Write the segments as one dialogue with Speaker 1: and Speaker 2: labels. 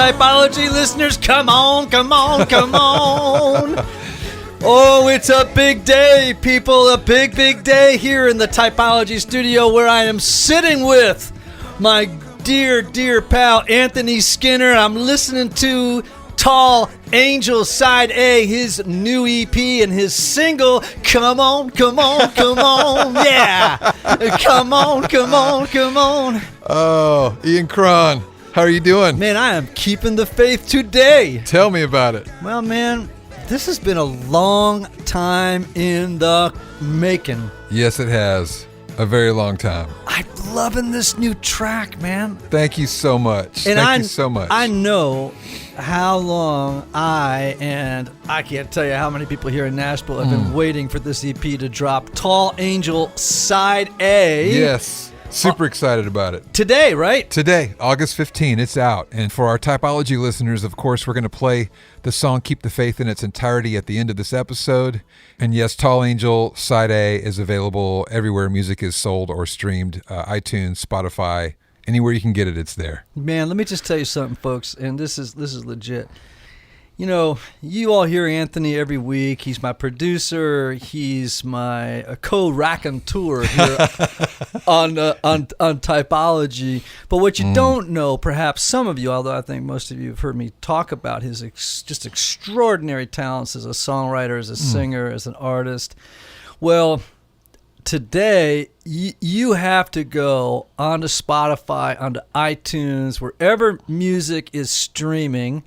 Speaker 1: Typology listeners, come on, come on, come on. Oh, it's a big day, people. A big, big day here in the Typology studio where I am sitting with my dear, dear pal, Anthony Skinner. I'm listening to Tall Angel Side A, his new EP and his single, Come On, Come On, Come On. Yeah. Come on, come on, come on.
Speaker 2: Oh, Ian Cron, how are you doing?
Speaker 1: Man, I am keeping the faith today.
Speaker 2: Tell me about it.
Speaker 1: Well, man, this has been a long time in the making.
Speaker 2: Yes, it has. A very long time.
Speaker 1: I'm loving this new track, man.
Speaker 2: Thank you so much. Thank you so much.
Speaker 1: I know how long I can't tell you how many people here in Nashville have been waiting for this EP to drop. Tall Angel Side A.
Speaker 2: Yes. Super excited about it.
Speaker 1: Today, right?
Speaker 2: Today, August 15, it's out. And for our Typology listeners, of course, we're going to play the song Keep the Faith in its entirety at the end of this episode. And yes, Tall Angel Side A is available everywhere music is sold or streamed, iTunes, Spotify, anywhere you can get it, it's there.
Speaker 1: Man, let me just tell you something, folks, and this is legit. You know, you all hear Anthony every week. He's my producer. He's my co-raconteur here on Typology. But what you don't know, perhaps some of you, although I think most of you have heard me talk about his just extraordinary talents as a songwriter, as a singer, as an artist. Well, today, you have to go onto Spotify, onto iTunes, wherever music is streaming,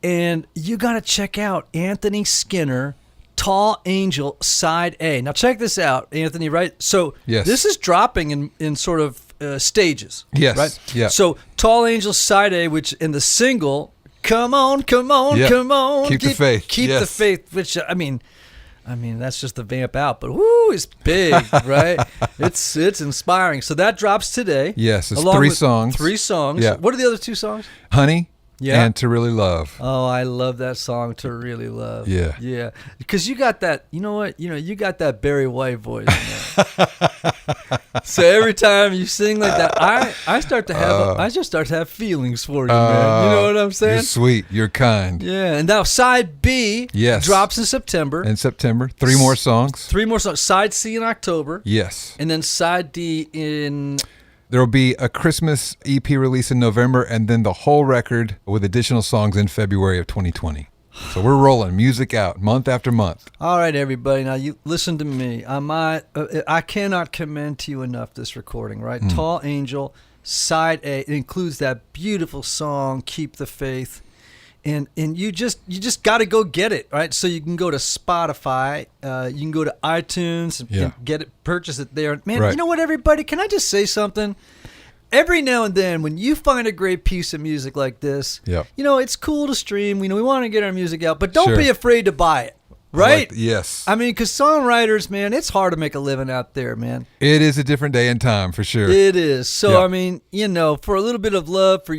Speaker 1: and you got to check out Anthony Skinner, Tall Angel Side A. Now, check this out, Anthony, right? So This is dropping in sort of stages.
Speaker 2: Yes.
Speaker 1: Right?
Speaker 2: Yeah.
Speaker 1: So Tall Angel Side A, which in the single, come on, come on, come on.
Speaker 2: Keep the faith.
Speaker 1: Keep the faith, which, I mean, that's just the vamp out, but whoo, it's big, right? It's inspiring. So that drops today.
Speaker 2: Yes, it's 3 songs.
Speaker 1: 3 songs.
Speaker 2: Yeah.
Speaker 1: What are the other 2 songs?
Speaker 2: Honey.
Speaker 1: Yeah.
Speaker 2: And To Really Love.
Speaker 1: Oh, I love that song, To Really Love.
Speaker 2: Yeah.
Speaker 1: Yeah. Because you got that, you know what? You got that Barry White voice. So every time you sing like that, I just start to have feelings for you, man. You know what I'm saying?
Speaker 2: You're sweet. You're kind.
Speaker 1: Yeah. And now Side B drops in September.
Speaker 2: 3 more songs.
Speaker 1: 3 more songs. Side C in October.
Speaker 2: Yes.
Speaker 1: And then Side D in...
Speaker 2: There will be a Christmas EP release in November and then the whole record with additional songs in February of 2020. So we're rolling music out month after month.
Speaker 1: All right, everybody. Now, you listen to me. I cannot commend to you enough this recording, right? Tall Angel, Side A. It includes that beautiful song, Keep the Faith. And you just got to go get it, right? So you can go to Spotify, you can go to iTunes and get it, purchase it there. Man, You know what, everybody? Can I just say something? Every now and then, when you find a great piece of music like this, it's cool to stream. We want to get our music out, but don't be afraid to buy it. Right?
Speaker 2: Yes.
Speaker 1: I mean, because songwriters, man, it's hard to make a living out there, man.
Speaker 2: It is a different day and time, for sure.
Speaker 1: It is. So, I mean, for a little bit of love for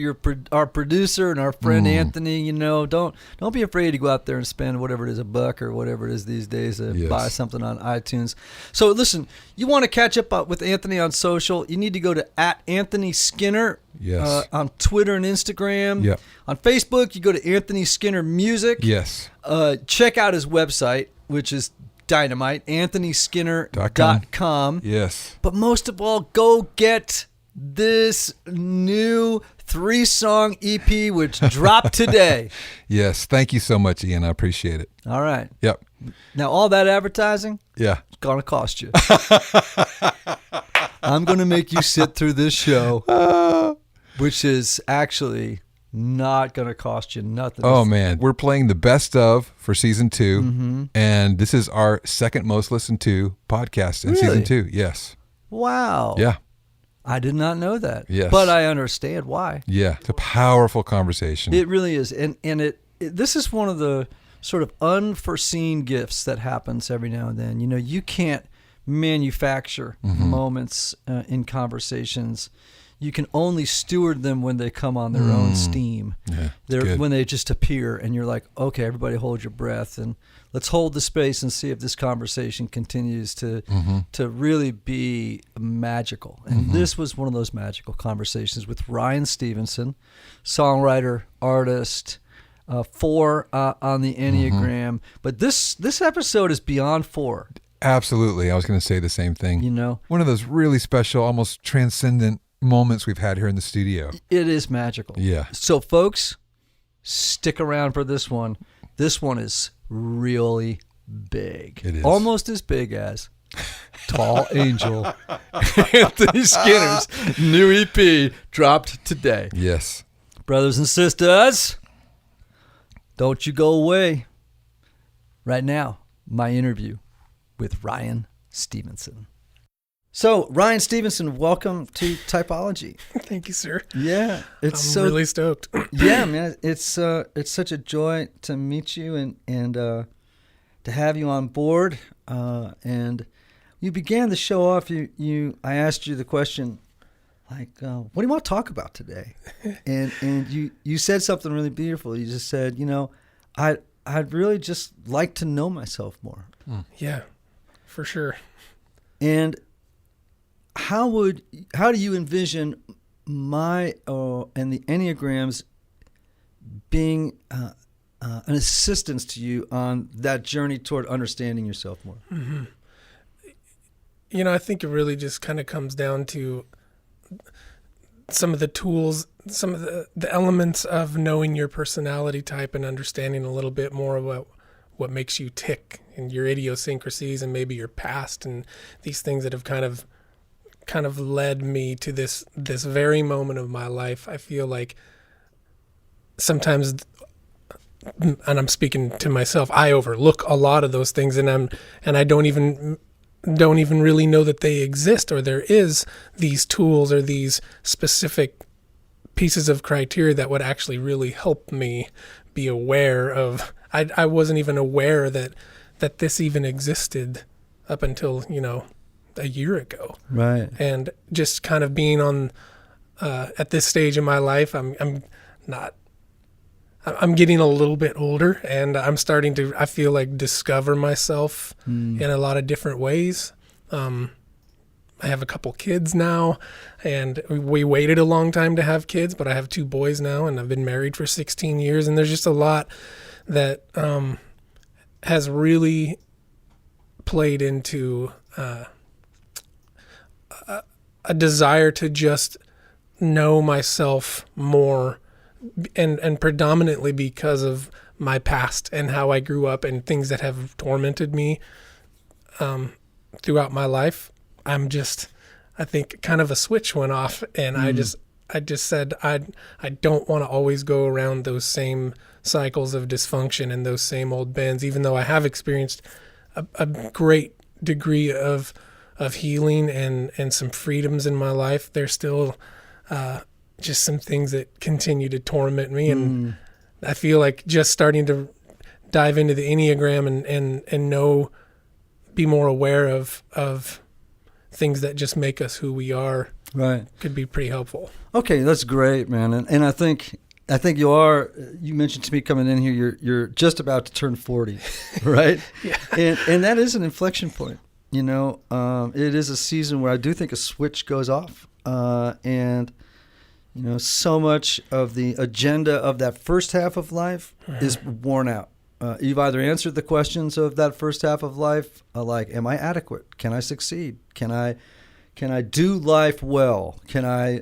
Speaker 1: our producer and our friend Anthony, don't be afraid to go out there and spend whatever it is, $1 or whatever it is these days to buy something on iTunes. So, listen, you want to catch up with Anthony on social, you need to go to @AnthonySkinner.
Speaker 2: Yes.
Speaker 1: On Twitter and Instagram.
Speaker 2: Yep.
Speaker 1: On Facebook, you go to Anthony Skinner Music.
Speaker 2: Yes.
Speaker 1: Check out his website, which is dynamite, AnthonySkinner.com.
Speaker 2: Yes.
Speaker 1: But most of all, go get this new 3-song EP, which dropped today.
Speaker 2: Yes. Thank you so much, Ian. I appreciate it.
Speaker 1: All right.
Speaker 2: Yep.
Speaker 1: Now, all that advertising,
Speaker 2: it's
Speaker 1: going to cost you. I'm going to make you sit through this show, which is actually not going to cost you nothing.
Speaker 2: Oh, man. We're playing the best of for season 2, and this is our second most listened to podcast in season 2. Yes.
Speaker 1: Wow.
Speaker 2: Yeah.
Speaker 1: I did not know that.
Speaker 2: Yes.
Speaker 1: But I understand why.
Speaker 2: Yeah. It's a powerful conversation.
Speaker 1: It really is. And this is one of the sort of unforeseen gifts that happens every now and then. You can't manufacture moments in conversations. you can only steward them when they come on their own steam.
Speaker 2: Yeah,
Speaker 1: When they just appear, and you're like, okay, everybody hold your breath, and let's hold the space and see if this conversation continues to really be magical. And this was one of those magical conversations with Ryan Stevenson, songwriter, artist, 4 on the Enneagram. But this episode is beyond 4.
Speaker 2: Absolutely. I was going to say the same thing.
Speaker 1: You know,
Speaker 2: one of those really special, almost transcendent moments we've had here in the studio.
Speaker 1: It is magical.
Speaker 2: Yeah.
Speaker 1: So, folks, stick around for this one. This one is really big.
Speaker 2: It is.
Speaker 1: Almost as big as Tall Angel, Anthony Skinner's new EP dropped today.
Speaker 2: Yes.
Speaker 1: Brothers and sisters, don't you go away. Right now, my interview with Ryan Stevenson. So, Ryan Stevenson, welcome to Typology.
Speaker 3: Thank you, sir.
Speaker 1: Yeah,
Speaker 3: I'm really stoked.
Speaker 1: Yeah, man, it's such a joy to meet you and to have you on board. And you began the show off. I asked you the question, like, what do you want to talk about today? And you said something really beautiful. You just said, I'd really just like to know myself more.
Speaker 3: Yeah, for sure.
Speaker 1: And how do you envision my and the Enneagrams being an assistance to you on that journey toward understanding yourself more?
Speaker 3: Mm-hmm. I think it really just kind of comes down to some of the tools, some of the elements of knowing your personality type and understanding a little bit more about what makes you tick and your idiosyncrasies and maybe your past and these things that have kind of led me to this very moment of my life. I feel like sometimes, and I'm speaking to myself, I overlook a lot of those things, and I don't even really know that they exist, or there is these tools or these specific pieces of criteria that would actually really help me be aware of. I wasn't even aware that this even existed up until a year ago.
Speaker 1: Right.
Speaker 3: And just kind of being on at this stage in my life, I'm getting a little bit older, and I'm starting to, I feel like, discover myself in a lot of different ways. I have a couple kids now, and we waited a long time to have kids, but I have 2 boys now, and I've been married for 16 years, and there's just a lot that has really played into a desire to just know myself more, and predominantly because of my past and how I grew up and things that have tormented me throughout my life. I think kind of a switch went off, and I just said I don't want to always go around those same cycles of dysfunction and those same old bends, even though I have experienced a great degree of healing and some freedoms in my life. There's still just some things that continue to torment me, and I feel like just starting to dive into the Enneagram and be more aware of things that just make us who we are,
Speaker 1: right,
Speaker 3: could be pretty helpful.
Speaker 1: Okay, that's great, man. And I think you mentioned to me coming in here, you're just about to turn 40, right?
Speaker 3: Yeah.
Speaker 1: And that is an inflection point. It is a season where I do think a switch goes off, and so much of the agenda of that first half of life is worn out. You've either answered the questions of that first half of life, like, am I adequate? Can I succeed? Can I do life well? Can I,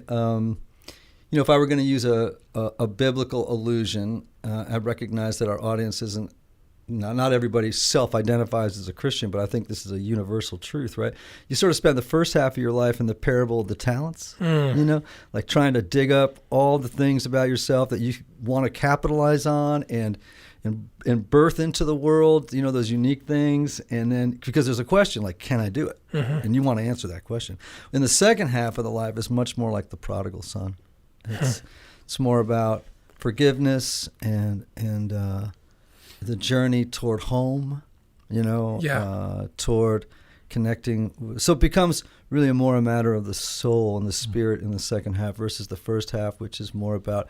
Speaker 1: if I were going to use a biblical allusion, I recognize that our audience isn't, not everybody self-identifies as a Christian, but I think this is a universal truth, right? You sort of spend the first half of your life in the parable of the talents, like trying to dig up all the things about yourself that you want to capitalize on and birth into the world, those unique things. And then, because there's a question like, can I do it? And you want to answer that question. In the second half of the life, it's much more like the prodigal son. It's more about forgiveness and the journey toward home, toward connecting. So it becomes really more a matter of the soul and the spirit in the second half versus the first half, which is more about,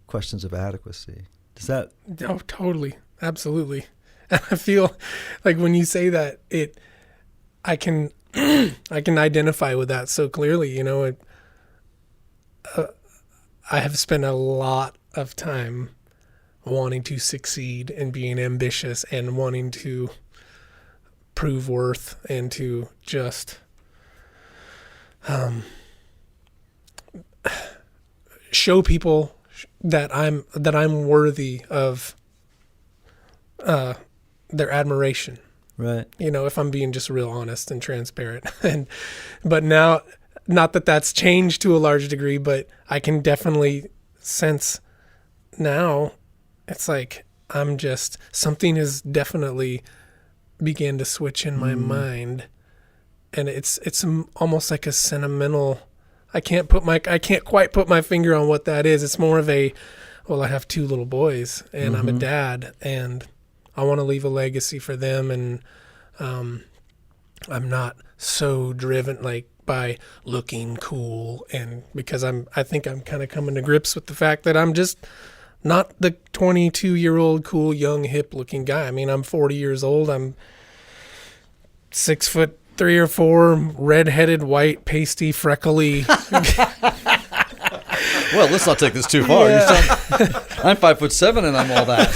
Speaker 1: questions of adequacy. Does that?
Speaker 3: Oh, totally. Absolutely. And I feel like when you say that, I can identify with that so clearly. I have spent a lot of time wanting to succeed and being ambitious and wanting to prove worth and to just show people that I'm worthy of their admiration.
Speaker 1: Right.
Speaker 3: If I'm being just real honest and transparent. But now, not that that's changed to a large degree, but I can definitely sense now it's like something has definitely began to switch in my mind, and it's almost like a sentimental. I can't quite put my finger on what that is. It's more of I have 2 little boys, and I'm a dad, and I want to leave a legacy for them, and I'm not so driven by looking cool, and because I think I'm kind of coming to grips with the fact that I'm just not the 22-year-old cool, young, hip-looking guy. I mean, I'm 40 years old. I'm 6'3" or 4", red-headed, white, pasty, freckly.
Speaker 1: Well, let's not take this too far.
Speaker 3: Yeah.
Speaker 1: I'm 5'7" and I'm all that.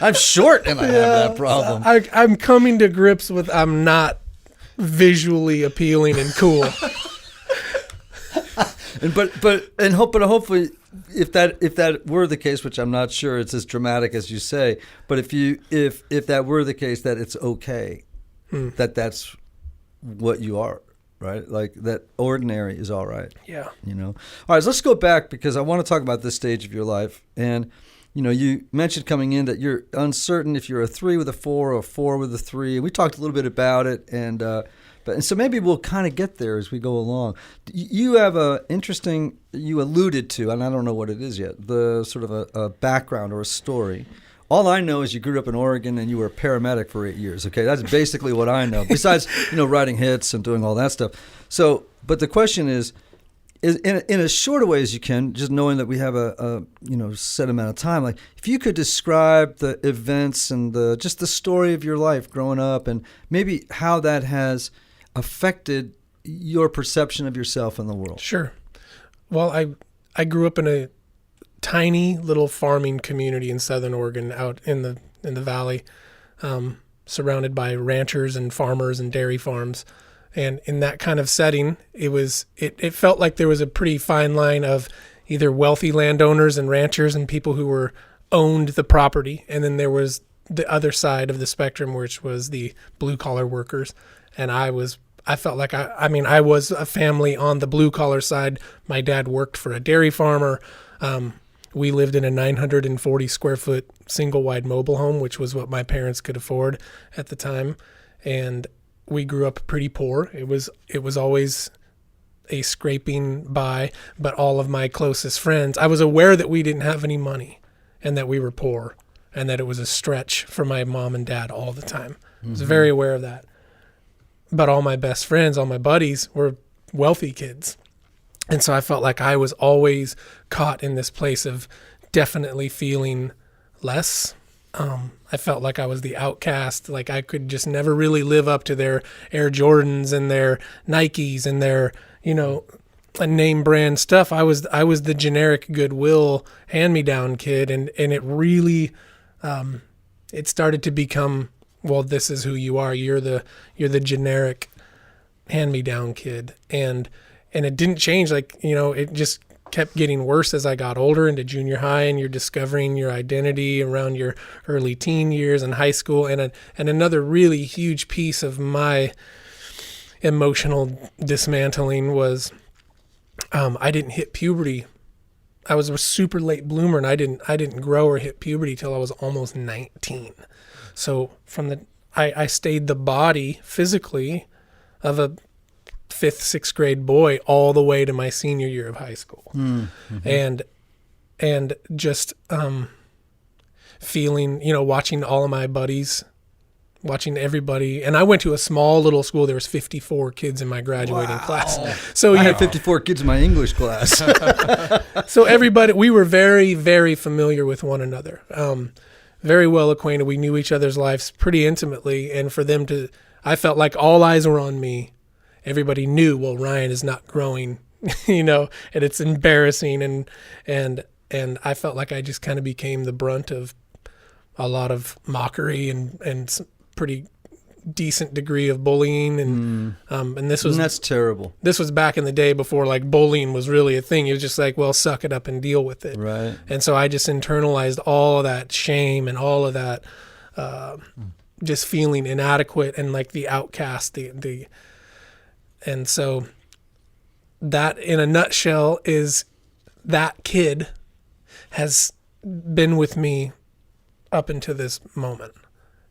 Speaker 1: I'm short and I have that problem.
Speaker 3: I'm coming to grips with I'm not visually appealing and cool.
Speaker 1: And hopefully, if that were the case, which I'm not sure it's as dramatic as you say, but if that were the case, that it's okay, that's what you are, right? Like that ordinary is all right.
Speaker 3: Yeah.
Speaker 1: All right, so let's go back because I want to talk about this stage of your life. And you mentioned coming in that you're uncertain if you're a 3 with a 4 or a 4 with a 3. We talked a little bit about it, and so maybe we'll kind of get there as we go along. You have you alluded to, and I don't know what it is yet, the sort of a background or a story. All I know is you grew up in Oregon and you were a paramedic for 8 years. Okay, that's basically what I know. Besides, writing hits and doing all that stuff. So, but the question is in as short a way as you can, just knowing that we have a set amount of time. Like, if you could describe the events and just the story of your life growing up, and maybe how that has affected your perception of yourself in the world.
Speaker 3: Sure. Well, I grew up in a tiny little farming community in Southern Oregon, out in the valley, surrounded by ranchers and farmers and dairy farms. And in that kind of setting, it felt like there was a pretty fine line of either wealthy landowners and ranchers and people who owned the property, and then there was the other side of the spectrum, which was the blue collar workers. And I felt like I was a family on the blue collar side. My dad worked for a dairy farmer. We lived in a 940 square foot single wide mobile home, which was what my parents could afford at the time. And we grew up pretty poor. It was always a scraping by, but all of my closest friends, I was aware that we didn't have any money and that we were poor and that it was a stretch for my mom and dad all the time. I was very aware of that. But all my best friends, all my buddies were wealthy kids. And so I felt like I was always caught in this place of definitely feeling less. I felt like I was the outcast, like I could just never really live up to their Air Jordans and their Nikes and their, name brand stuff. I was the generic Goodwill hand-me-down kid, and it really, it started to become, well, this is who you are. You're the generic hand-me-down kid, and it didn't change. It just kept getting worse as I got older into junior high, and you're discovering your identity around your early teen years and high school. And another really huge piece of my emotional dismantling was I didn't hit puberty. I was a super late bloomer, and I didn't grow or hit puberty till I was almost 19. So I stayed the body physically of a 5th, 6th grade boy all the way to my senior year of high school. Mm-hmm. And just feeling, watching all of my buddies watching everybody. And I went to a small little school. There was 54 kids in my graduating class. So
Speaker 1: I had 54 kids in my English class.
Speaker 3: so everybody, we were very, very familiar with one another. Very well acquainted. We knew each other's lives pretty intimately. And for them to, I felt like all eyes were on me. Everybody knew, well, Ryan is not growing, and it's embarrassing. And I felt like I just kind of became the brunt of a lot of mockery and some pretty decent degree of bullying. And
Speaker 1: that's terrible.
Speaker 3: This was back in the day before like bullying was really a thing. It was just like, well, suck it up and deal with it.
Speaker 1: Right.
Speaker 3: And so I just internalized all of that shame and all of that, just feeling inadequate and like the outcast, and so that in a nutshell is that kid has been with me up until this moment,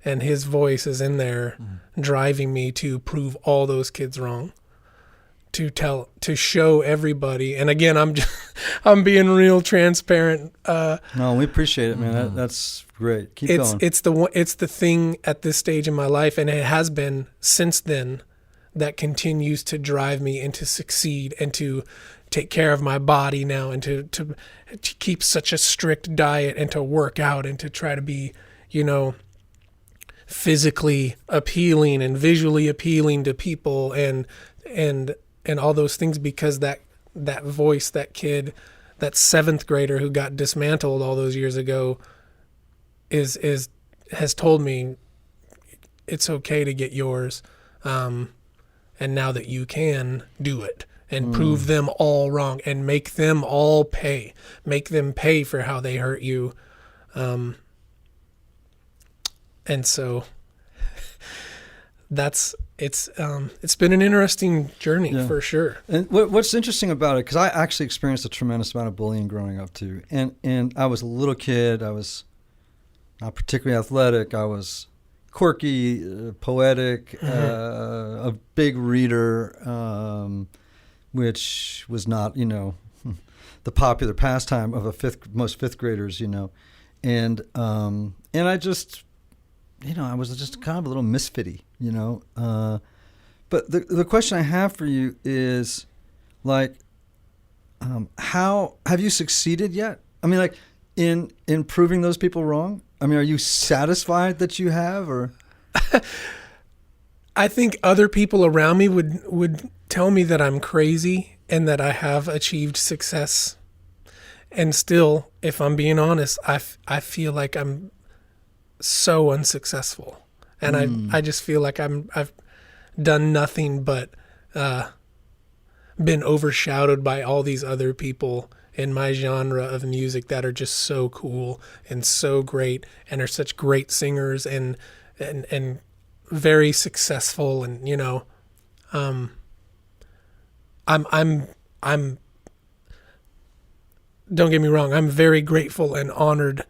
Speaker 3: and his voice is in there driving me to prove all those kids wrong, to show everybody. And again, I'm being real transparent.
Speaker 1: No, we appreciate it, man. That's great. Keep going.
Speaker 3: It's the thing at this stage in my life, and it has been since then, that continues to drive me and to succeed and to take care of my body now, and to keep such a strict diet and to work out and to try to be, physically appealing and visually appealing to people and all those things, because that voice, that kid, that 7th grader who got dismantled all those years ago has told me it's okay to get yours. And now that you can do it and prove them all wrong and make them all pay, make them pay for how they hurt you. And so it's been an interesting journey for sure.
Speaker 1: And what's interesting about it, because I actually experienced a tremendous amount of bullying growing up too. And I was a little kid. I was not particularly athletic. I was quirky, poetic, a big reader, which was not, the popular pastime of most fifth graders, and I just, I was just kind of a little misfitty, but the question I have for you is, like, how have you succeeded yet? I mean, like, in proving those people wrong? I mean, are you satisfied that you have, or?
Speaker 3: I think other people around me would tell me that I'm crazy and that I have achieved success. And still, if I'm being honest, I feel like I'm so unsuccessful. And I just feel like I've done nothing but been overshadowed by all these other people in my genre of music that are just so cool and so great and are such great singers and very successful. And I'm don't get me wrong, I'm very grateful and honored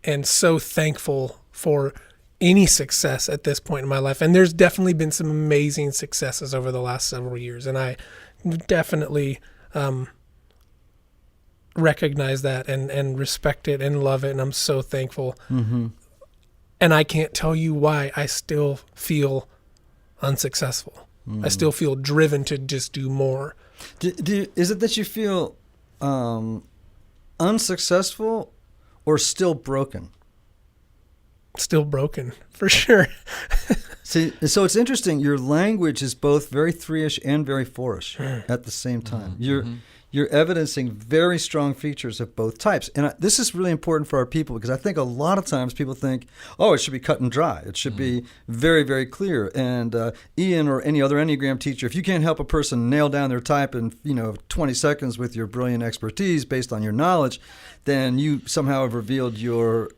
Speaker 3: and so thankful for any success at this point in my life. And there's definitely been some amazing successes over the last several years, and I definitely recognize that and respect it and love it, and I'm so thankful. And I can't tell you why I still feel unsuccessful. I still feel driven to just do more.
Speaker 1: Is it that you feel unsuccessful or still broken?
Speaker 3: Still broken, for sure.
Speaker 1: See, so it's interesting. Your language is both very 3-ish and very 4-ish at the same time. You're evidencing very strong features of both types. And this is really important for our people, because I think a lot of times people think, oh, it should be cut and dry. It should be very, very clear. And Ian or any other Enneagram teacher, if you can't help a person nail down their type in 20 seconds with your brilliant expertise based on your knowledge, then you somehow have revealed your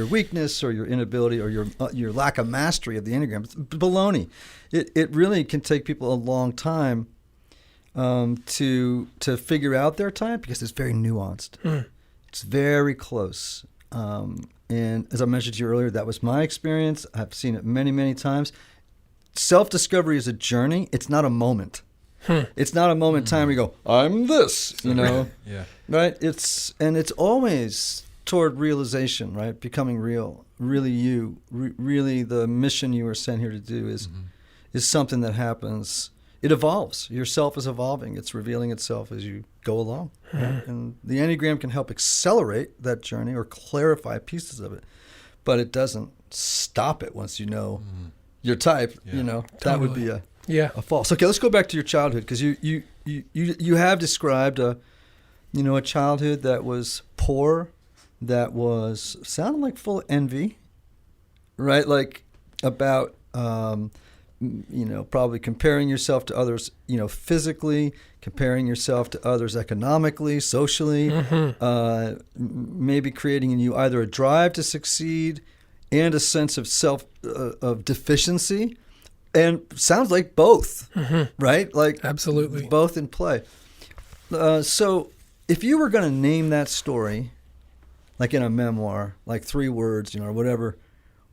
Speaker 1: weakness or your inability or your lack of mastery of the Enneagram. It's baloney. It really can take people a long time to figure out their type, because it's very nuanced. It's very close. And as I mentioned to you earlier, that was my experience. I've seen it many, many times. Self-discovery is a journey. It's not a moment. It's not a moment in time where you go, I'm this,
Speaker 2: Yeah.
Speaker 1: right? It's always toward realization, right? Becoming real, really you, really the mission you were sent here to do is something that happens. It evolves. Yourself is evolving. It's revealing itself as you go along. Right? And the Enneagram can help accelerate that journey or clarify pieces of it, but it doesn't stop it once you know your type. You know, that would be a false. Okay, let's go back to your childhood, because you have described a childhood that was poor, that was sounded like full of envy, right? Like about probably comparing yourself to others, physically, comparing yourself to others economically, socially, maybe creating in you either a drive to succeed and a sense of of deficiency, and sounds like both, right? Like
Speaker 3: absolutely
Speaker 1: both in play. So if you were going to name that story, like in a memoir, like 3 words, or whatever,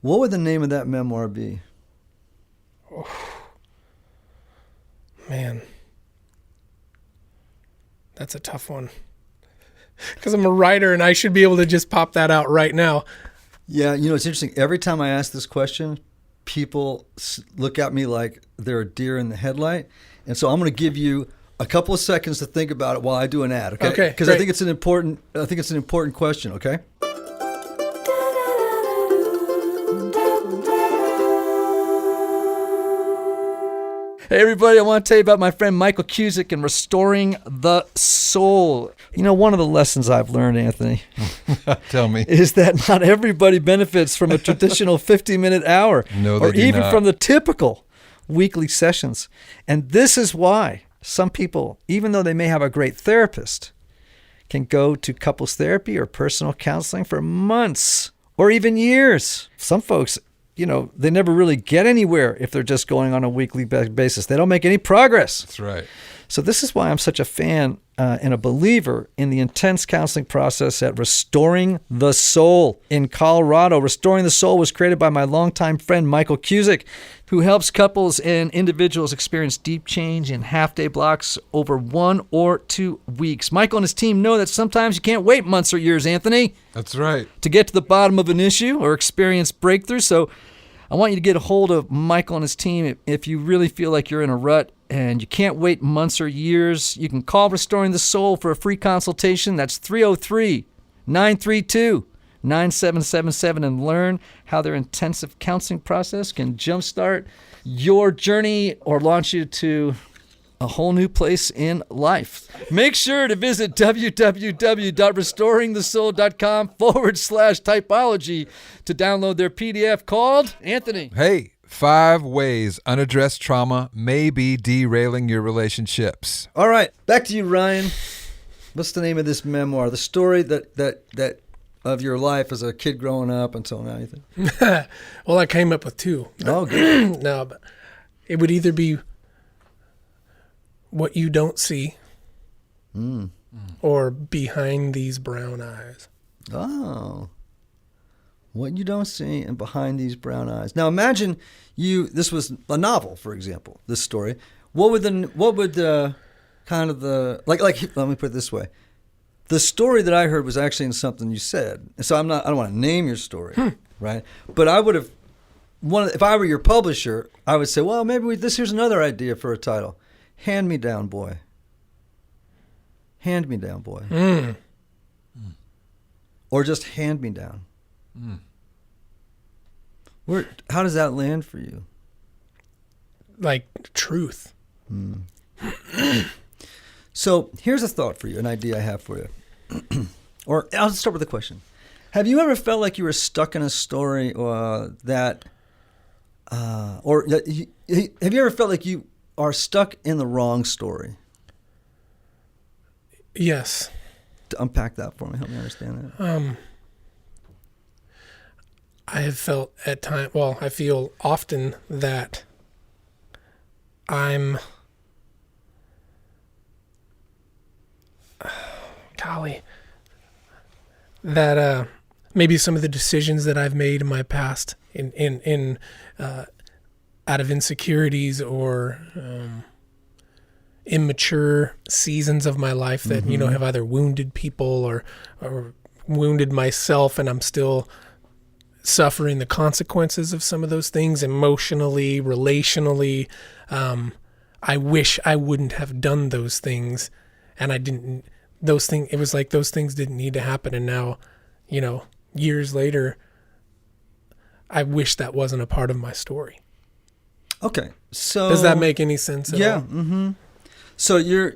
Speaker 1: what would the name of that memoir be?
Speaker 3: Oh, man, that's a tough one, because I'm a writer and I should be able to just pop that out right now.
Speaker 1: Yeah, it's interesting. Every time I ask this question, people look at me like they're a deer in the headlight, and so I'm going to give you a couple of seconds to think about it while I do an ad. Okay. Because I think it's an important question. Okay. Hey everybody, I want to tell you about my friend Michael Cusick and Restoring the Soul. One of the lessons I've learned, Anthony,
Speaker 2: tell me,
Speaker 1: is that not everybody benefits from a traditional 50-minute hour, or even from the typical weekly sessions. And this is why some people, even though they may have a great therapist, can go to couples therapy or personal counseling for months or even years. Some folks, they never really get anywhere if they're just going on a weekly basis. They don't make any progress.
Speaker 2: That's right.
Speaker 1: So this is why I'm such a fan and a believer in the intense counseling process at Restoring the Soul in Colorado. Restoring the Soul was created by my longtime friend Michael Cusick, who helps couples and individuals experience deep change in half-day blocks over 1 or 2 weeks. Michael and his team know that sometimes you can't wait months or years, Anthony.
Speaker 2: That's right.
Speaker 1: To get to the bottom of an issue or experience breakthrough. So I want you to get a hold of Michael and his team. If you really feel like you're in a rut and you can't wait months or years, you can call Restoring the Soul for a free consultation. That's 303-932-9777 and learn how their intensive counseling process can jumpstart your journey or launch you to a whole new place in life. Make sure to visit www.restoringthesoul.com/typology to download their PDF called, Anthony.
Speaker 2: Hey, 5 ways unaddressed trauma may be derailing your relationships.
Speaker 1: All right, back to you, Ryan. What's the name of this memoir? The story that of your life as a kid growing up until now, you think?
Speaker 3: Well, I came up with 2.
Speaker 1: Oh, good.
Speaker 3: No, but it would either be What You Don't See or Behind These Brown Eyes.
Speaker 1: Oh. What You Don't See and Behind These Brown Eyes. Now imagine this was a novel, for example, this story. What would let me put it this way. The story that I heard was actually in something you said. So I don't want to name your story, right? But I would have if I were your publisher, I would say, well, maybe here's another idea for a title. Hand Me Down Boy. Hand Me Down Boy. Or just Hand Me Down. How does that land for you?
Speaker 3: Like truth.
Speaker 1: So here's a thought for you, an idea I have for you. Or I'll start with a question. Have you ever felt like you were stuck in a story have you ever felt like you are stuck in the wrong story?
Speaker 3: Yes.
Speaker 1: To unpack that for me, help me understand that.
Speaker 3: I have felt at times, I feel often that I'm, that maybe some of the decisions that I've made in my past in out of insecurities or immature seasons of my life that, have either wounded people or wounded myself, and I'm still suffering the consequences of some of those things emotionally, relationally. I wish I wouldn't have done those things, and I didn't. It was like those things didn't need to happen, and now, years later, I wish that wasn't a part of my story.
Speaker 1: Okay, so
Speaker 3: Does that make any sense at all?
Speaker 1: Mm-hmm. So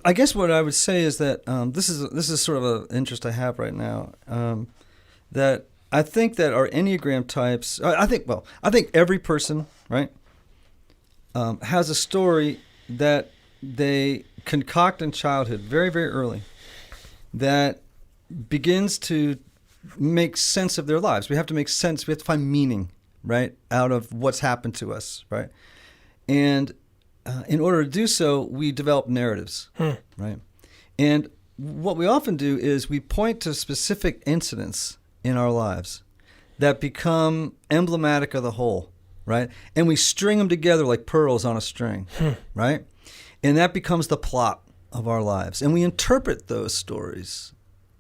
Speaker 1: I guess what I would say is that this is sort of an interest I have right now. That I think that our Enneagram types. I think every person, right, has a story that they concoct in childhood, very, very early, that begins to make sense of their lives. We have to make sense. We have to find meaning, right, out of what's happened to us, right? And in order to do so, we develop narratives, right? And what we often do is we point to specific incidents in our lives that become emblematic of the whole, right? And we string them together like pearls on a string, right? And that becomes the plot of our lives. And we interpret those stories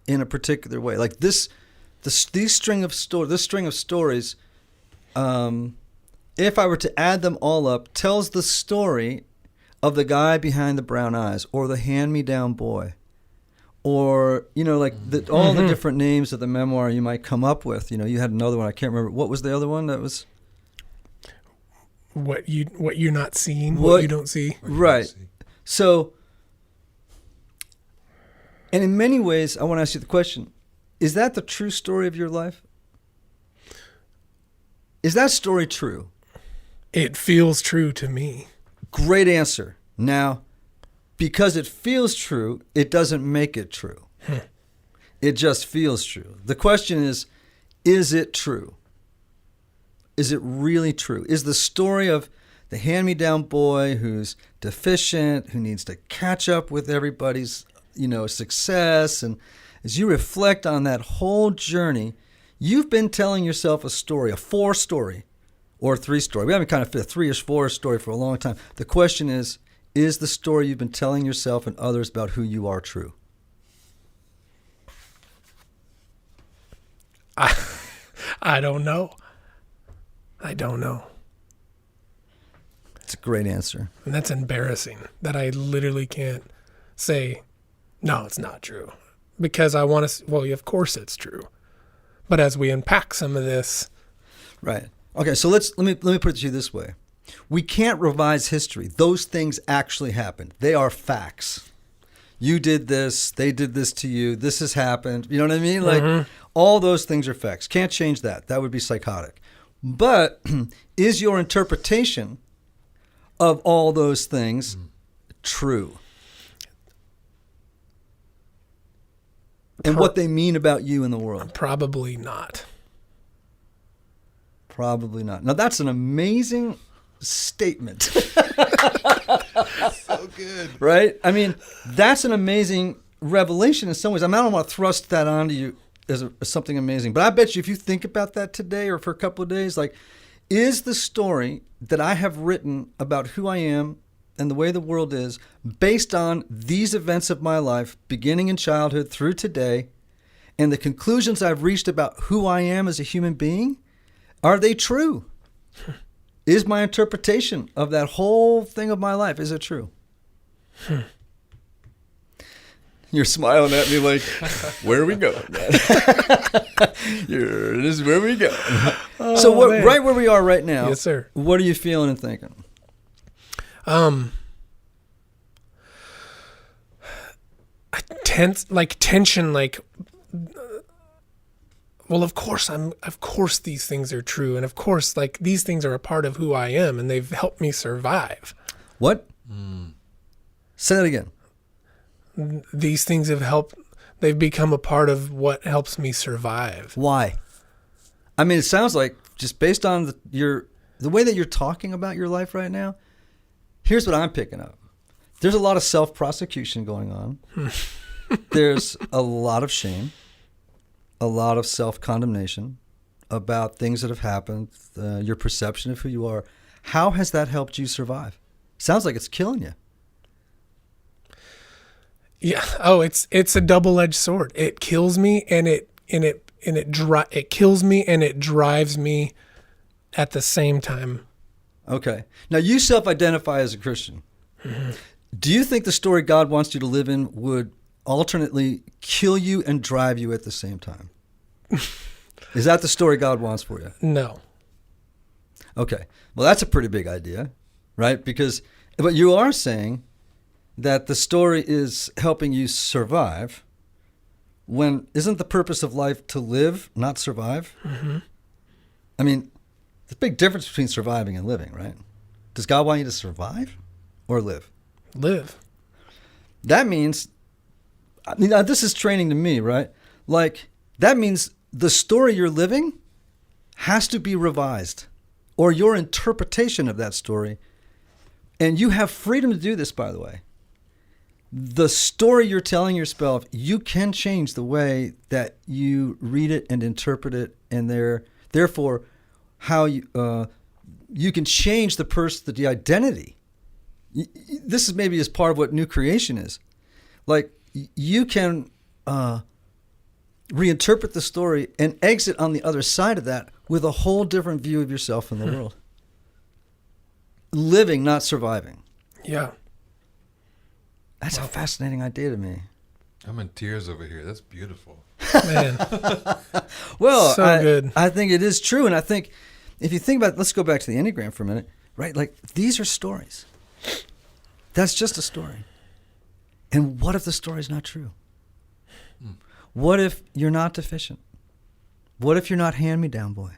Speaker 1: in a particular way. Like this string of stories, if I were to add them all up, tells the story of the guy behind the brown eyes, or the hand-me-down boy, or all the different names of the memoir you might come up with. You had another one, I can't remember. What was the other one that was?
Speaker 3: What you're not seeing, what you don't see.
Speaker 1: Right. So, and in many ways, I want to ask you the question: is that the true story of your life? Is that story true?
Speaker 3: It feels true to me.
Speaker 1: Great answer. Now, because it feels true, it doesn't make it true. It just feels true. The question is it true? Is it really true? Is the story of the hand-me-down boy who's deficient, who needs to catch up with everybody's, success, and as you reflect on that whole journey, you've been telling yourself a story, a 4-story or 3-story. We haven't kind of fit a 3 or 4 story for a long time. The question is the story you've been telling yourself and others about who you are true?
Speaker 3: I don't know. I don't know.
Speaker 1: It's a great answer.
Speaker 3: And that's embarrassing that I literally can't say, no, it's not true. Because I want to, well, of course it's true. But as we unpack some of this.
Speaker 1: Right. Okay, so let me put it to you this way. We can't revise history. Those things actually happened. They are facts. You did this, they did this to you, this has happened. You know what I mean? Like, all those things are facts. Can't change that. That would be psychotic. But is your interpretation of all those things true? And what they mean about you in the world?
Speaker 3: Probably not.
Speaker 1: Probably not. Now, that's an amazing statement.
Speaker 2: So good.
Speaker 1: Right? I mean, that's an amazing revelation in some ways. I mean, I don't want to thrust that onto you as something amazing. But I bet you if you think about that today or for a couple of days, like, is the story that I have written about who I am and the way the world is based on these events of my life, beginning in childhood through today, and the conclusions I've reached about who I am as a human being, are they true? Is my interpretation of that whole thing of my life, is it true? You're smiling at me like, where are we going, man? This is where we go.
Speaker 3: Oh,
Speaker 1: So
Speaker 3: man.
Speaker 1: right where we are right now,
Speaker 3: Yes, sir.
Speaker 1: What are you feeling and thinking?
Speaker 3: Tension, well, of course these things are true. And of course, these things are a part of who I am and they've helped me survive.
Speaker 1: What? Say that again.
Speaker 3: These things they've become a part of what helps me survive.
Speaker 1: Why? I mean, it sounds like, just based on the way that you're talking about your life right now, here's what I'm picking up. There's a lot of self-prosecution going on. There's a lot of shame, a lot of self-condemnation about things that have happened, your perception of who you are. How has that helped you survive? Sounds like it's killing you.
Speaker 3: Yeah. Oh, it's a double-edged sword. It kills me and it kills me and it drives me at the same time.
Speaker 1: Okay. Now, you self-identify as a Christian.
Speaker 3: Mm-hmm.
Speaker 1: Do you think the story God wants you to live in would alternately kill you and drive you at the same time? Is that the story God wants for you?
Speaker 3: No.
Speaker 1: Okay. Well, that's a pretty big idea, right? But you are saying that the story is helping you survive when isn't the purpose of life to live, not survive?
Speaker 3: Mm-hmm.
Speaker 1: I mean, there's a big difference between surviving and living, right? Does God want you to survive or live?
Speaker 3: Live.
Speaker 1: That means, I mean, this is training to me, right? Like, that means the story you're living has to be revised, or your interpretation of that story. And you have freedom to do this, by the way. The story you're telling yourself, you can change the way that you read it and interpret it, and therefore how you can change the identity. This is maybe as part of what new creation is. Like, you can reinterpret the story and exit on the other side of that with a whole different view of yourself in the world. Living, not surviving.
Speaker 3: Yeah.
Speaker 1: That's a fascinating idea to me.
Speaker 2: I'm in tears over here. That's beautiful.
Speaker 3: Man.
Speaker 1: Well,
Speaker 3: So good.
Speaker 1: I think it is true. And I think if you think about it, let's go back to the Enneagram for a minute, right? Like, these are stories. That's just a story. And what if the story's not true? What if you're not deficient? What if you're not hand-me-down boy?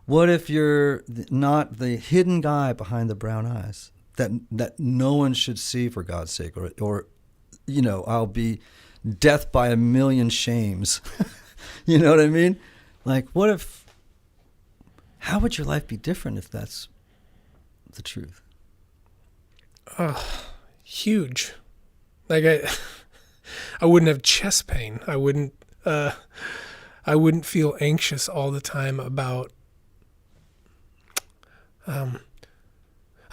Speaker 1: What if you're not the hidden guy behind the brown eyes that no one should see, for God's sake, or I'll be death by a million shames. You know what I mean? Like, how would your life be different if that's the truth?
Speaker 3: Huge. Like I wouldn't have chest pain. I wouldn't feel anxious all the time about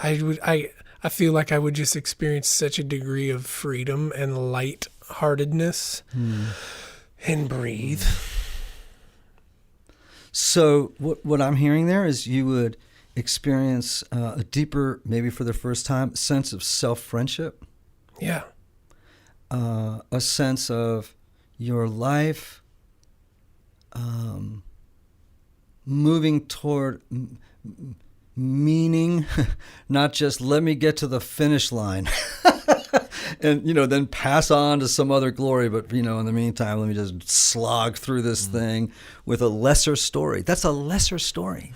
Speaker 3: I feel like I would just experience such a degree of freedom and lightheartedness and breathe.
Speaker 1: So what I'm hearing there is you would experience a deeper, maybe for the first time, sense of self-friendship.
Speaker 3: Yeah.
Speaker 1: A sense of your life moving toward meaning, not just let me get to the finish line and, then pass on to some other glory. But, in the meantime, let me just slog through this thing with a lesser story. That's a lesser story.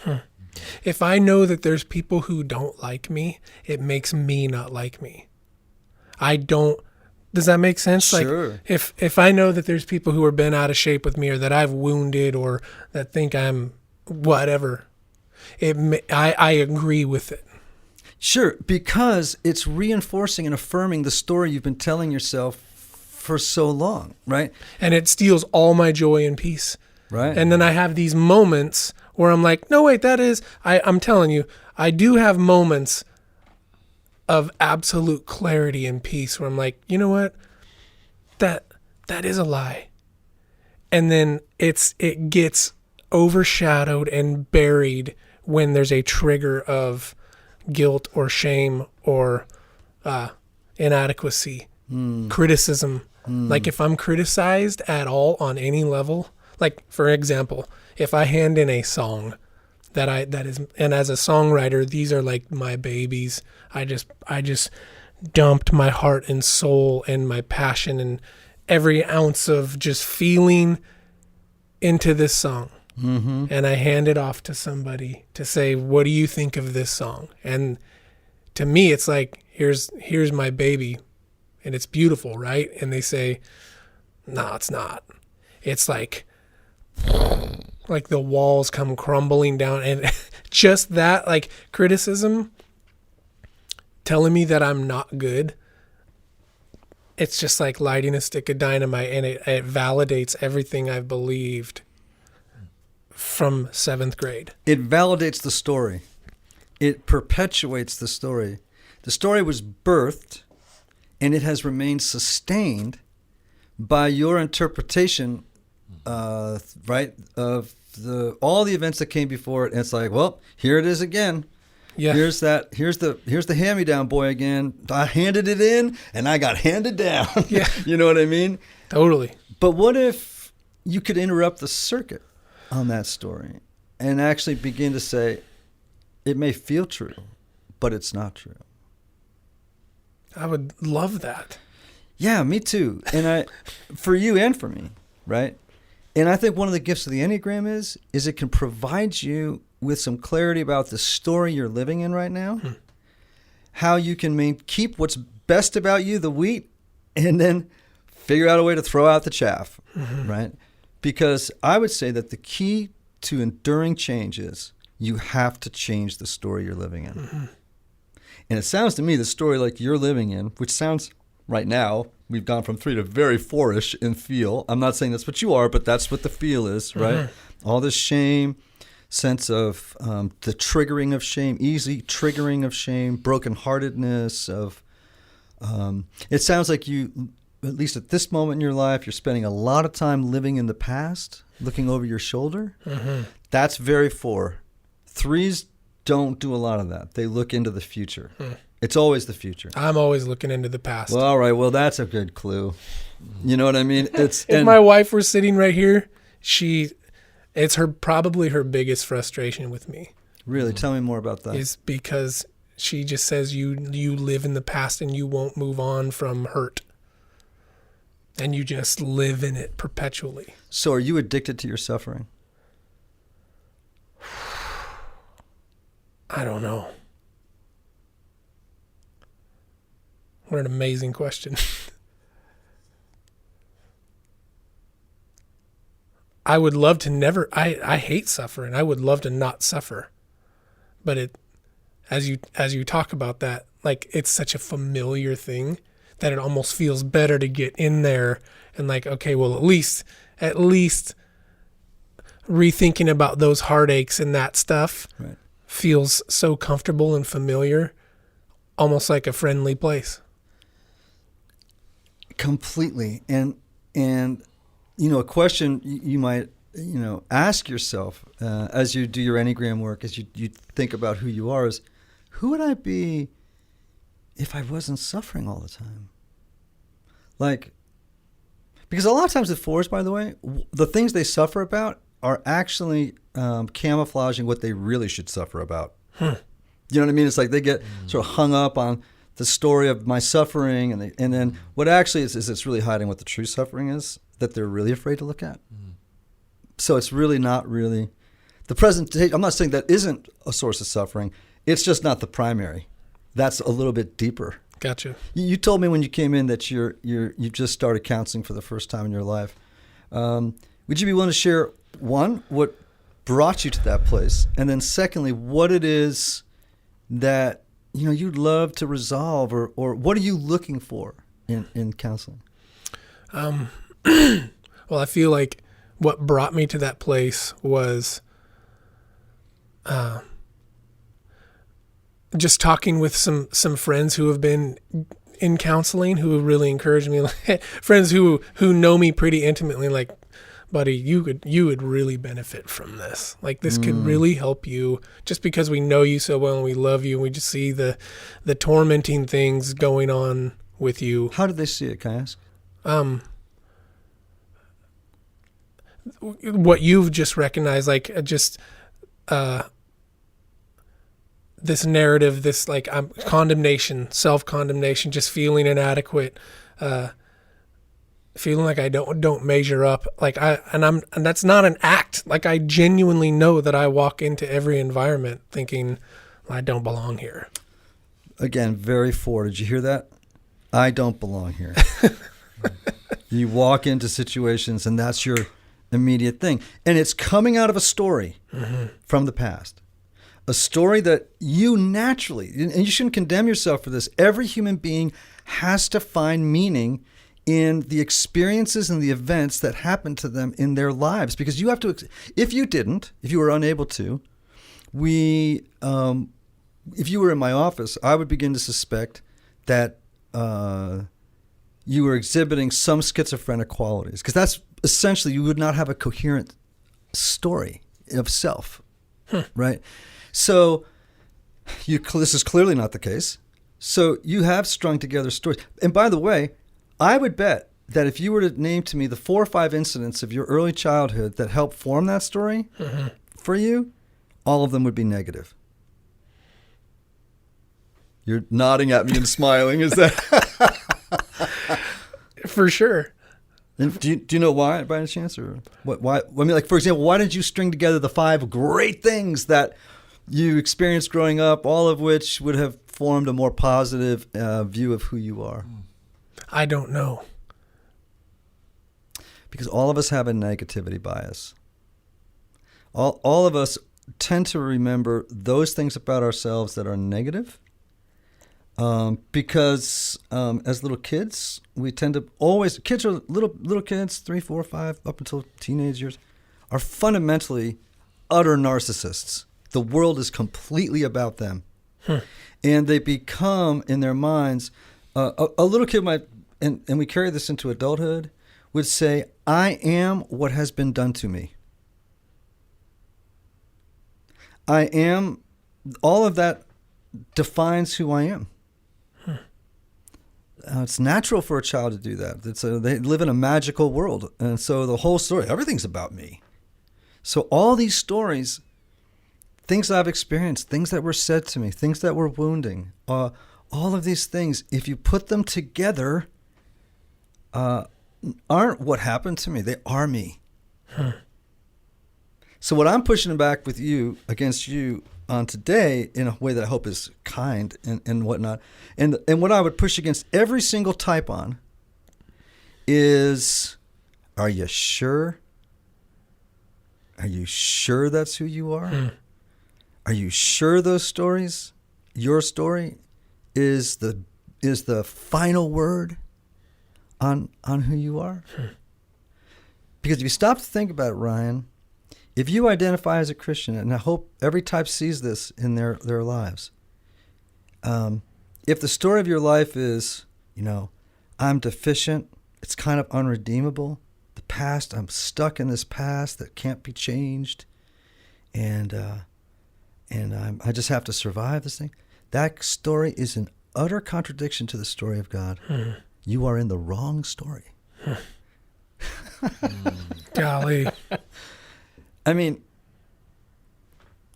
Speaker 3: If I know that there's people who don't like me, it makes me not like me. Does that make sense?
Speaker 1: Sure.
Speaker 3: Like if I know that there's people who are bent out of shape with me, or that I've wounded, or that think I'm whatever, I agree with it.
Speaker 1: Sure, because it's reinforcing and affirming the story you've been telling yourself for so long, right?
Speaker 3: And it steals all my joy and peace.
Speaker 1: Right.
Speaker 3: And then I have these moments where I'm like, no, wait, I'm telling you, I do have moments of absolute clarity and peace where I'm like, you know what? That is a lie. And then it gets overshadowed and buried when there's a trigger of guilt or shame or inadequacy, criticism. Like, if I'm criticized at all on any level, like, for example, if I hand in a song and as a songwriter, these are like my babies. I just dumped my heart and soul and my passion and every ounce of just feeling into this song. Mm-hmm. And I hand it off to somebody to say, what do you think of this song? And to me, it's like, here's my baby and it's beautiful, right? And they say, no, it's not. It's like the walls come crumbling down, and just that, like, criticism telling me that I'm not good, it's just like lighting a stick of dynamite, and it validates everything I've believed from 7th grade.
Speaker 1: It validates the story. It perpetuates the story. The story was birthed and it has remained sustained by your interpretation, right, of all the events that came before it. And it's like, well, here it is again.
Speaker 3: Yeah.
Speaker 1: Here's the hand-me-down boy again. I handed it in, and I got handed down.
Speaker 3: Yeah.
Speaker 1: You know what I mean?
Speaker 3: Totally.
Speaker 1: But what if you could interrupt the circuit on that story and actually begin to say, it may feel true, but it's not true.
Speaker 3: I would love that.
Speaker 1: Yeah, me too. And for you and for me, right? And I think one of the gifts of the Enneagram is it can provide you with some clarity about the story you're living in right now, how you can keep what's best about you, the wheat, and then figure out a way to throw out the chaff, right? Because I would say that the key to enduring change is you have to change the story you're living in. And it sounds to me the story like you're living in, which sounds right now, we've gone from 3 to very 4-ish in feel. I'm not saying that's what you are, but that's what the feel is, right? All this shame, sense of the triggering of shame, easy triggering of shame, brokenheartedness of. It sounds like you, at least at this moment in your life, you're spending a lot of time living in the past, looking over your shoulder. That's very 4. 3s don't do a lot of that. They look into the future. It's always the future.
Speaker 3: I'm always looking into the past.
Speaker 1: Well, all right. Well, that's a good clue. You know what I mean?
Speaker 3: If my wife were sitting right here, it's probably her biggest frustration with me.
Speaker 1: Really? Tell me more about that.
Speaker 3: Is because she just says you live in the past and you won't move on from hurt. And you just live in it perpetually.
Speaker 1: So are you addicted to your suffering?
Speaker 3: I don't know. What an amazing question. I would love to never, I hate suffering. I would love to not suffer. But as you talk about that, like it's such a familiar thing that it almost feels better to get in there and like, okay, well, at least rethinking about those heartaches and that stuff feels so comfortable and familiar, almost like a friendly place.
Speaker 1: Completely. And a question you might, ask yourself as you do your Enneagram work, as you think about who you are, is who would I be if I wasn't suffering all the time? Like, because a lot of times the 4s, by the way, the things they suffer about are actually camouflaging what they really should suffer about. You know what I mean? It's like they get sort of hung up on the story of my suffering, and then what actually is it's really hiding what the true suffering is that they're really afraid to look at. So it's really not really the presentation. I'm not saying that isn't a source of suffering. It's just not the primary. That's a little bit deeper.
Speaker 3: Gotcha.
Speaker 1: You told me when you came in that you just started counseling for the first time in your life. Would you be willing to share, one, what brought you to that place, and then secondly, what it is that you'd love to resolve, or what are you looking for in counseling?
Speaker 3: Well, I feel like what brought me to that place was just talking with some friends who have been in counseling, who have really encouraged me, like, friends who know me pretty intimately, like, buddy, you would really benefit from this. Like, this could really help you, just because we know you so well and we love you, and we just see the tormenting things going on with you.
Speaker 1: How did they see it, can I ask?
Speaker 3: What you've just recognized, like, this narrative, this like condemnation, self-condemnation, just feeling inadequate, feeling like I don't measure up, like and that's not an act. Like, I genuinely know that I walk into every environment thinking I don't belong here.
Speaker 1: Again, very 4. Did you hear that? I don't belong here. You walk into situations and that's your immediate thing. And it's coming out of a story from the past. A story that you naturally, and you shouldn't condemn yourself for this, every human being has to find meaning in the experiences and the events that happen to them in their lives. Because you have to, if you were unable to, if you were in my office, I would begin to suspect that you were exhibiting some schizophrenic qualities, because that's essentially, you would not have a coherent story of self, right? So this is clearly not the case. So you have strung together stories. And by the way, I would bet that if you were to name to me the 4 or 5 incidents of your early childhood that helped form that story for you, all of them would be negative. You're nodding at me and smiling. Is that?
Speaker 3: For sure.
Speaker 1: And do you know why, by any chance, or what? Why? I mean, like, for example, why did you string together the 5 great things that you experienced growing up, all of which would have formed a more positive view of who you are?
Speaker 3: I don't know.
Speaker 1: Because all of us have a negativity bias. All of us tend to remember those things about ourselves that are negative. Because as little kids, we tend to always, kids are little kids, 3, 4, 5, up until teenage years, are fundamentally utter narcissists. The world is completely about them. And they become, in their minds, a little kid might, and we carry this into adulthood, would say, I am what has been done to me. I am, all of that defines who I am. It's natural for a child to do that. They live in a magical world. And so the whole story, everything's about me. So all these stories, things I've experienced, things that were said to me, things that were wounding, all of these things, if you put them together, aren't what happened to me. They are me. So what I'm pushing back with you, against you on today, in a way that I hope is kind and whatnot, and what I would push against every single type on is, are you sure? Are you sure that's who you are? Are you sure those stories, your story, is the final word on who you are? Because if you stop to think about it, Ryan, if you identify as a Christian, and I hope every type sees this in their lives, if the story of your life is, I'm deficient, it's kind of unredeemable, the past, I'm stuck in this past that can't be changed, and I just have to survive this thing, that story is an utter contradiction to the story of God. You are in the wrong story.
Speaker 3: Golly.
Speaker 1: I mean,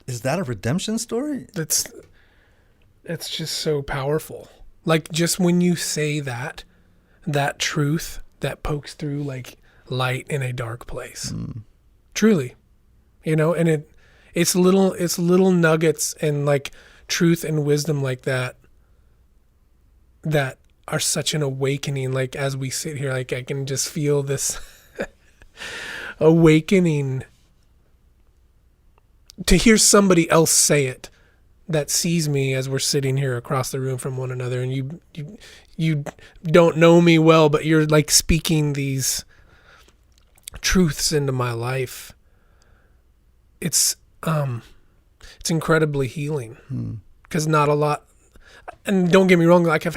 Speaker 1: is that a redemption story?
Speaker 3: It's just so powerful. Like, just when you say that truth that pokes through like light in a dark place. Truly. And it's little nuggets and like truth and wisdom like that are such an awakening. Like, as we sit here, like, I can just feel this awakening to hear somebody else say it that sees me as we're sitting here across the room from one another, and you don't know me well, but you're like speaking these truths into my life. It's incredibly healing, because not a lot, and don't get me wrong, like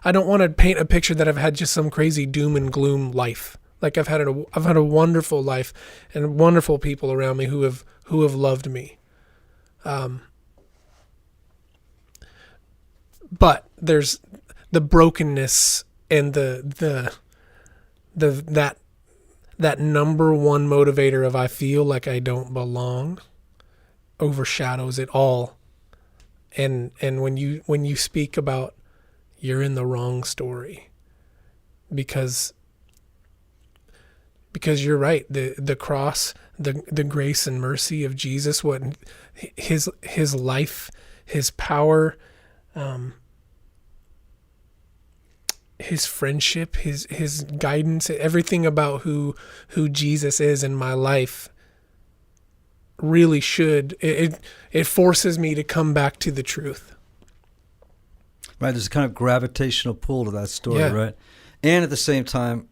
Speaker 3: I don't want to paint a picture that I've had just some crazy doom and gloom life. Like, I've had a wonderful life and wonderful people around me who have loved me. But there's the brokenness and that number one motivator of I feel like I don't belong overshadows it all. And when you speak about you're in the wrong story, because you're right, the cross, the grace and mercy of Jesus, what his life, his power, his friendship, his guidance, everything about who Jesus is in my life really should, it forces me to come back to the truth.
Speaker 1: Right, there's a kind of gravitational pull to that story,
Speaker 3: Yeah.
Speaker 1: right? And at the same time,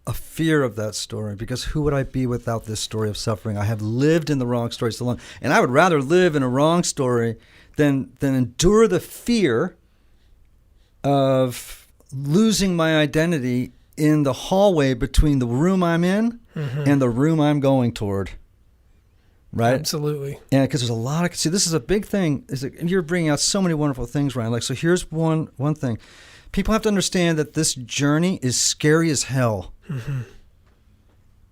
Speaker 1: a fear of that story, because who would I be without this story of suffering? I have lived in the wrong story so long, and I would rather live in a wrong story than endure the fear of losing my identity in the hallway between the room I'm in and the room I'm going toward. Right?
Speaker 3: Absolutely.
Speaker 1: And because there's a lot of, this is a big thing. You're bringing out so many wonderful things, Ryan. Like, so here's one thing. People have to understand that this journey is scary as hell.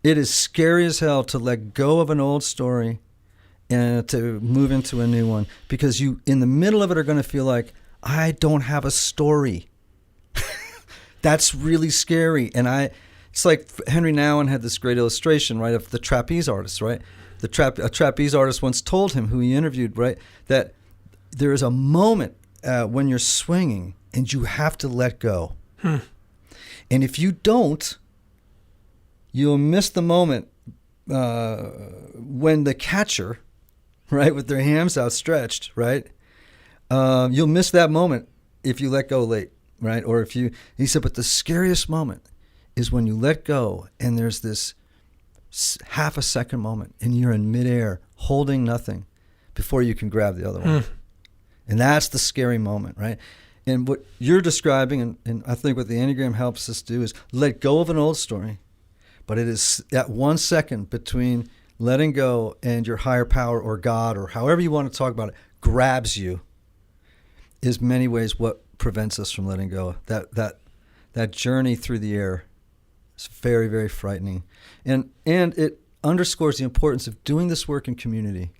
Speaker 1: It is scary as hell to let go of an old story and to move into a new one, because you, in the middle of it, are going to feel like, I don't have a story. That's really scary. And it's like Henry Nouwen had this great illustration, right, of the trapeze artist, right? A trapeze artist once told him, who he interviewed, right, that there is a moment when you're swinging and you have to let go. And if you don't, you'll miss the moment when the catcher, right, with their hands outstretched, right, you'll miss that moment if you let go late, right? Or he said, but the scariest moment is when you let go and there's this half a second moment and you're in midair holding nothing before you can grab the other one. And that's the scary moment, right? And what you're describing, and I think what the Enneagram helps us do, is let go of an old story. But it is that 1 second between letting go and your higher power or God, or however you want to talk about it, grabs you, is many ways what prevents us from letting go. That journey through the air is very, very frightening. And it underscores the importance of doing this work in community.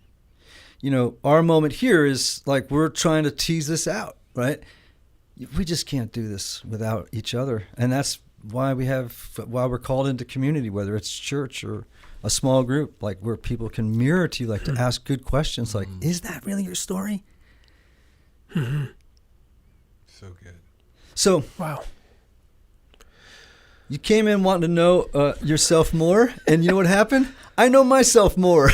Speaker 1: You know, our moment here is like we're trying to tease this out, right? We just can't do this without each other. And that's why we're called into community, whether it's church or a small group, like where people can mirror to you, like to ask good questions like, is that really your story?
Speaker 2: So good.
Speaker 1: So,
Speaker 3: Wow.
Speaker 1: You came in wanting to know yourself more, and you know what happened? I know myself more.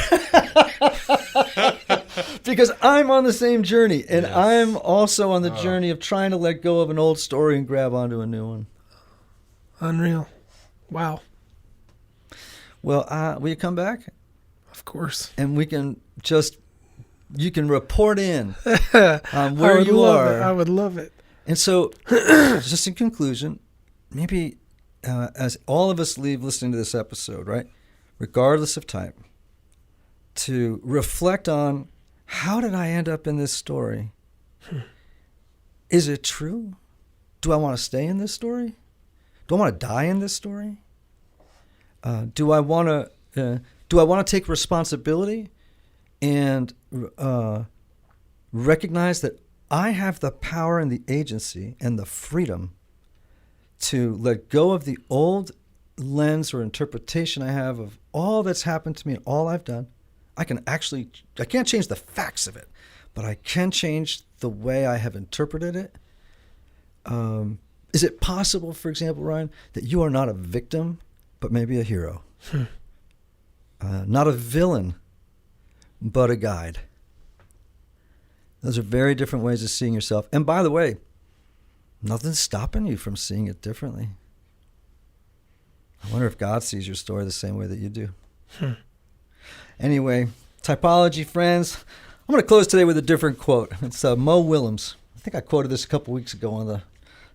Speaker 1: Because I'm on the same journey, and
Speaker 2: Yes.
Speaker 1: I'm also on the journey of trying to let go of an old story and grab onto a new one.
Speaker 3: Unreal. Wow.
Speaker 1: Well, will you come back?
Speaker 3: Of course.
Speaker 1: And we can you can report in on
Speaker 3: I
Speaker 1: where
Speaker 3: would
Speaker 1: you
Speaker 3: love
Speaker 1: are.
Speaker 3: it. I would love it.
Speaker 1: And so, just in conclusion, maybe as all of us leave listening to this episode, right, regardless of type, to reflect on, how did I end up in this story? Is it true? Do I want to stay in this story? Do I want to die in this story? Do I want to take responsibility and recognize that I have the power and the agency and the freedom to let go of the old lens or interpretation I have of all that's happened to me and all I've done? I can't change the facts of it, but I can change the way I have interpreted it. Is it possible, for example, Ryan, that you are not a victim, but maybe a hero? Not a villain, but a guide. Those are very different ways of seeing yourself. And by the way, nothing's stopping you from seeing it differently. I wonder if God sees your story the same way that you do. Anyway, typology friends, I'm going to close today with a different quote. It's Mo Willems. I think I quoted this a couple weeks ago on the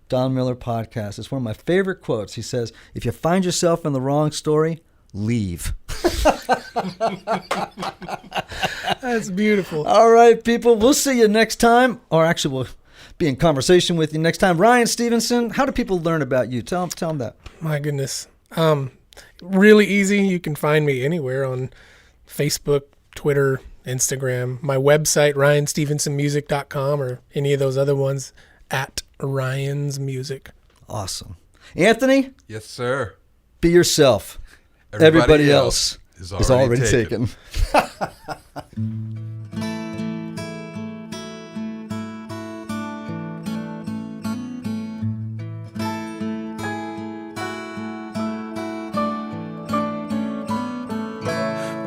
Speaker 1: Don Miller podcast. It's one of my favorite quotes. He says, if you find yourself in the wrong story, leave.
Speaker 3: That's beautiful.
Speaker 1: All right, people. We'll see you next time. Or actually, we'll be in conversation with you next time. Ryan Stevenson, how do people learn about you? Tell them that.
Speaker 3: My goodness. Really easy. You can find me anywhere on Facebook, Twitter, Instagram. My website, ryanstevensonmusic.com, or any of those other ones, at Ryan's Music.
Speaker 1: Awesome. Anthony?
Speaker 2: Yes, sir.
Speaker 1: Be yourself. Everybody else is already taken.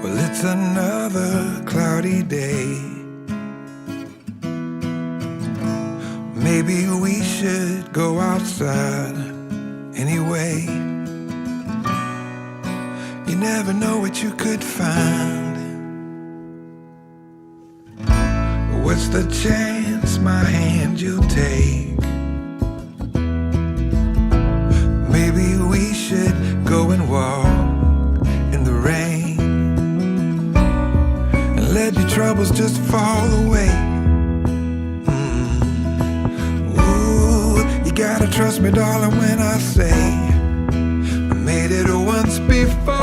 Speaker 4: Well, it's another cloudy day. Maybe we should go outside anyway. You never know what you could find. What's the chance my hand you'll take? let your troubles just fall away. Ooh, you gotta trust me, darling, when I say I made it once before.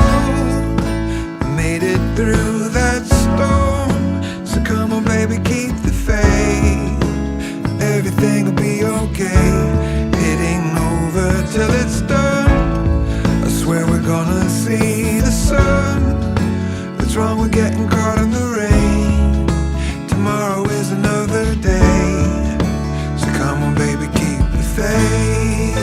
Speaker 4: I made it through that storm. So come on, baby, keep the faith. Everything will be okay. It ain't over till it's done. I swear we're gonna see the sun. What's wrong with getting caught in the rain? Tomorrow is another day. So come on, baby, keep the faith.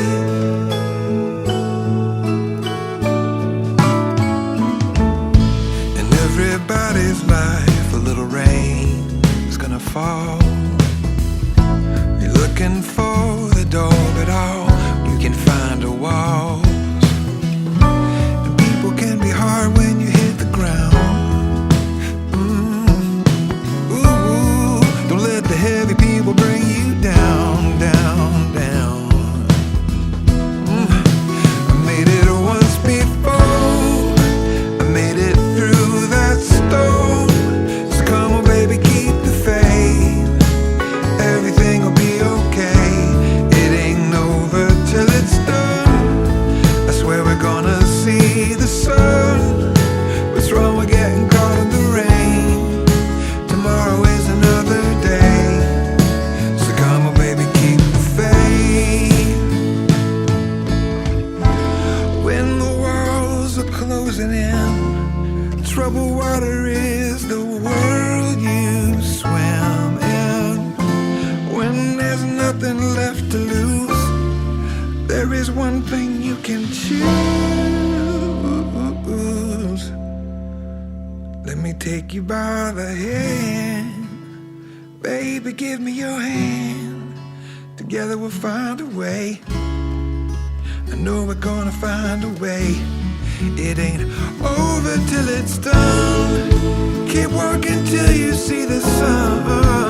Speaker 4: In everybody's life, a little rain is gonna fall. You're looking for the door, but all you can find are walls. And people can be hard when you hit the ground. Ooh, don't let the heavy people bring you down, down, down. I made it once before. I made it through that storm. So come on, baby, keep the faith. Everything will be okay. It ain't over till it's done. I swear we're gonna see the sun. What's wrong with getting caught in the rain? Tomorrow is another day. So come on, baby, keep the faith. When the walls are closing in, troubled water is the world you swim in. When there's nothing left to lose, there is one thing you can choose. Let me take you by the hand. Baby, give me your hand. Together we'll find a way. I know we're gonna find a way. It ain't over till it's done. Keep working till you see the sun.